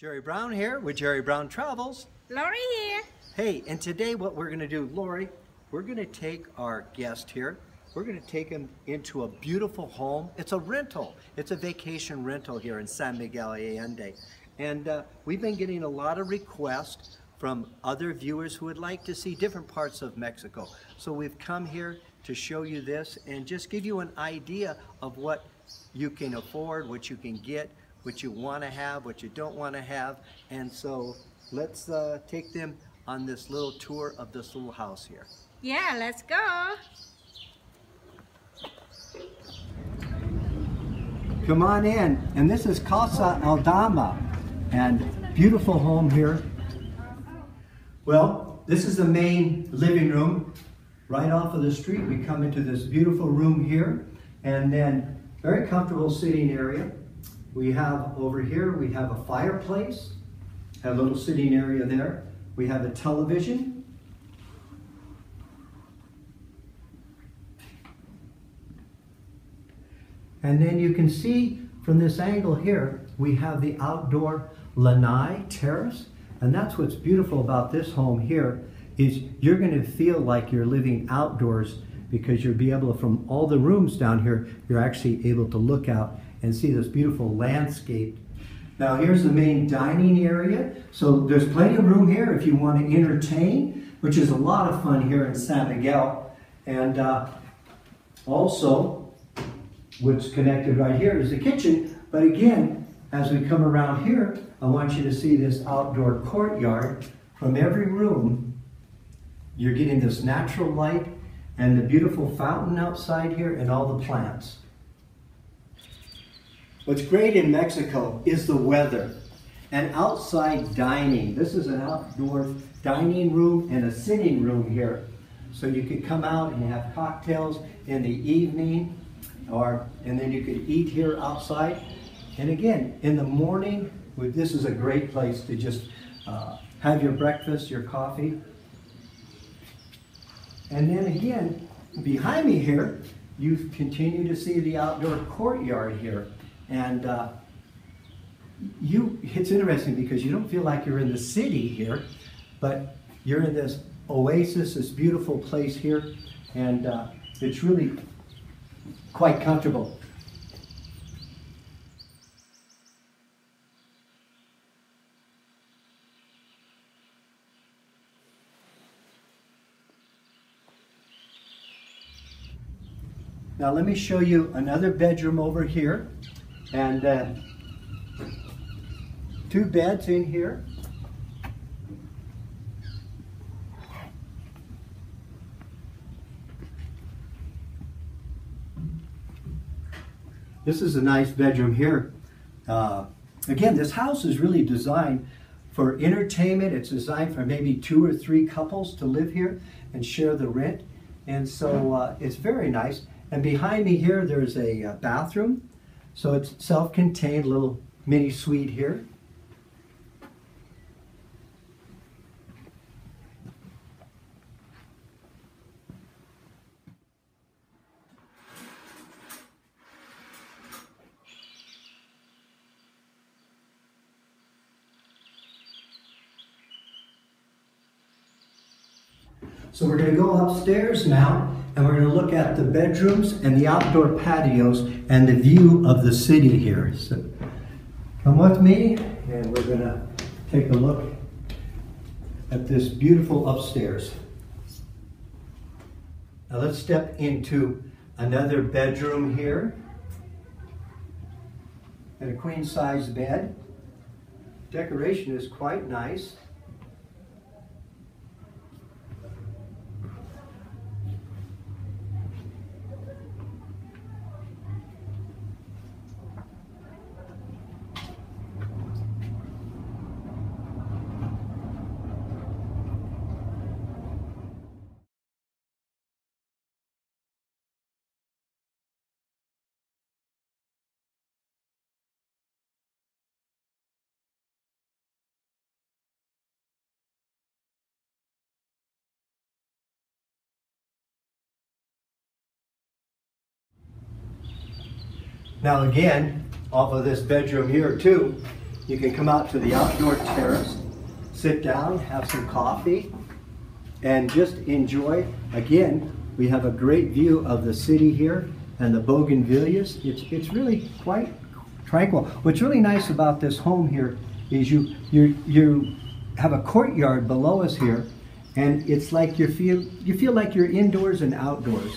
Jerry Brown here with Jerry Brown Travels. Lori here. Hey, and today what we're going to do, Lori, we're going to take our guest here. We're going to take him into a beautiful home. It's a rental. It's a vacation rental here in San Miguel, Allende. And we've been getting a lot of requests from other viewers who would like to see different parts of Mexico. So we've come here to show you this and just give you an idea of what you can afford, what you can get, what you want to have, what you don't want to have. And so let's take them on this little tour of this little house here. Yeah, let's go. Come on in. And this is Casa Aldama, and beautiful home here. Well, this is the main living room. Right off of the street, we come into this beautiful room here, and then very comfortable sitting area. We have over here, we have a fireplace, a little sitting area there. We have a television. And then you can see from this angle here, we have the outdoor Lenai terrace. And that's what's beautiful about this home here, is you're going to feel like you're living outdoors because you'll be able to, from all the rooms down here, you're actually able to look out and see this beautiful landscape. Now here's the main dining area. So there's plenty of room here if you want to entertain, which is a lot of fun here in San Miguel. And also, what's connected right here is the kitchen. But again, as we come around here, I want you to see this outdoor courtyard. From every room, you're getting this natural light and the beautiful fountain outside here and all the plants. What's great in Mexico is the weather and outside dining. This is an outdoor dining room and a sitting room here. So you could come out and have cocktails in the evening, and then you could eat here outside. And again, in the morning, this is a great place to just have your breakfast, your coffee. And then again, behind me here, you continue to see the outdoor courtyard here. And it's interesting because you don't feel like you're in the city here, but you're in this oasis, this beautiful place here, and it's really quite comfortable. Now let me show you another bedroom over here, and 2 beds in here. This is a nice bedroom here. Again, this house is really designed for entertainment. It's designed for maybe 2 or 3 couples to live here and share the rent. And so it's very nice. And behind me here, there's a bathroom. So it's self-contained, little mini suite here. So we're going to go upstairs now, and we're going to look at the bedrooms and the outdoor patios and the view of the city here. So come with me, and we're going to take a look at this beautiful upstairs. Now let's step into another bedroom here. And a queen-size bed. Decoration is quite nice. Now again, off of this bedroom here too, You can come out to the outdoor terrace, sit down, have some coffee, and just enjoy. Again, we have a great view of the city here and the bougainvilleas. It's really quite tranquil. What's really nice about this home here is you have a courtyard below us here, and it's like you feel like you're indoors and outdoors.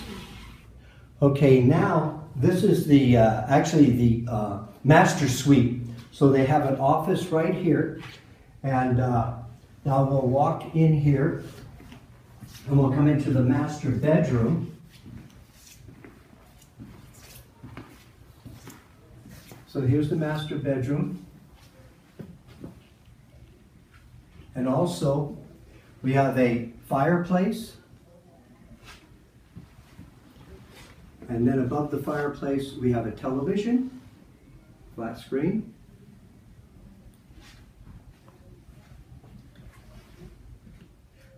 Okay, now this is the actually the master suite. So they have an office right here, and now we'll walk in here, and we'll come into the master bedroom. So here's the master bedroom. And also, we have a fireplace. And then above the fireplace, we have a television, flat screen.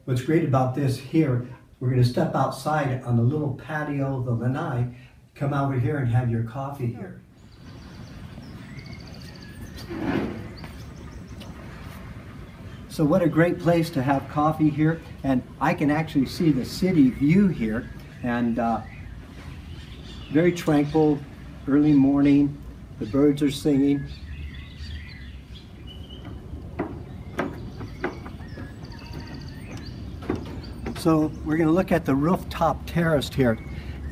What's great about this here, we're going to step outside on the little patio, the Lenai, come over here and have your coffee here. So what a great place to have coffee here, and I can actually see the city view here, and very tranquil, early morning, the birds are singing. So we're going to look at the rooftop terrace here.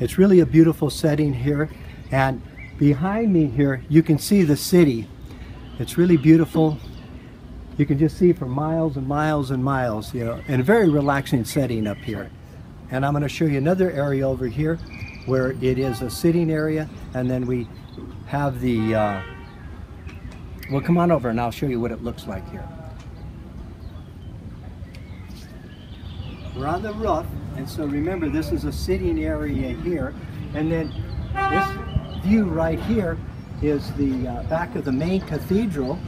It's really a beautiful setting here, and behind me here you can see the city. It's really beautiful. You can just see for miles and miles and miles, you know, and a very relaxing setting up here. And I'm going to show you another area over here where it is a sitting area, and then we have the, well, come on over and I'll show you what it looks like here. We're on the roof, and so remember this is a sitting area here, and then this view right here is the back of the main cathedral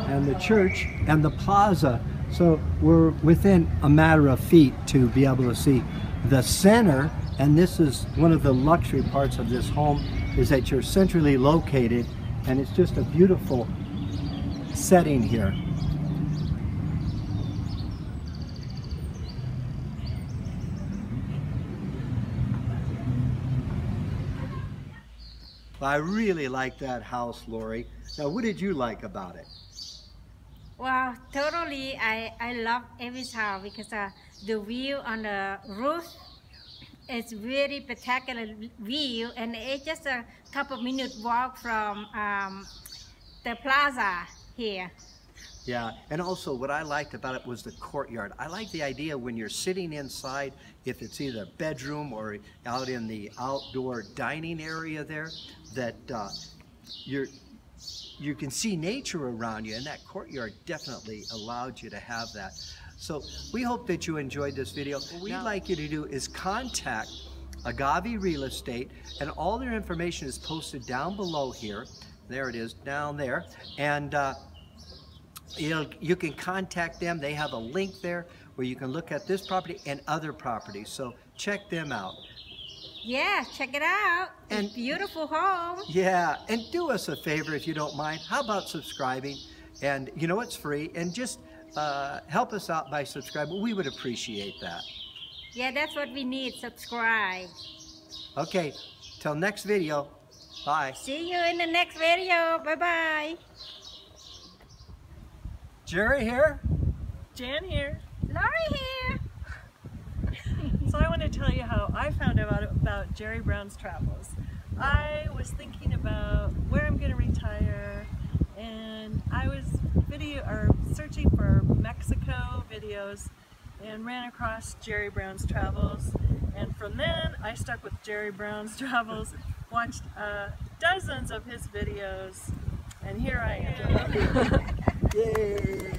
and the church and the plaza. So we're within a matter of feet to be able to see the center, and this is one of the luxury parts of this home, is that you're centrally located, and it's just a beautiful setting here. I really like that house, Lori. Now, what did you like about it? Well, totally. I love every house because the view on the roof is really spectacular view, and it's just a couple minute walk from the plaza here. Yeah, and also what I liked about it was the courtyard. I like the idea when you're sitting inside, if it's either a bedroom or out in the outdoor dining area there, that you can see nature around you, and that courtyard definitely allowed you to have that. So we hope that you enjoyed this video. What we'd like you to do is contact Agave Real Estate, and all their information is posted down below here. There it is, down there. And you can contact them. They have a link there where you can look at this property and other properties. So check them out. Yeah, check it out. And it's a beautiful home. Yeah, and do us a favor if you don't mind. How about subscribing? And you know it's free, and just help us out by subscribing. We would appreciate that. Yeah, that's what we need. Subscribe. Okay, till next video. Bye. See you in the next video. Bye-bye. Jerry here. Jan here. Lori here. So I want to tell you how I found out about Jerry Brown's Travels. I was thinking about where I'm going to retire, and I was searching for Mexico videos and ran across Jerry Brown's Travels, and from then I stuck with Jerry Brown's Travels, watched dozens of his videos, and here I am. Yay!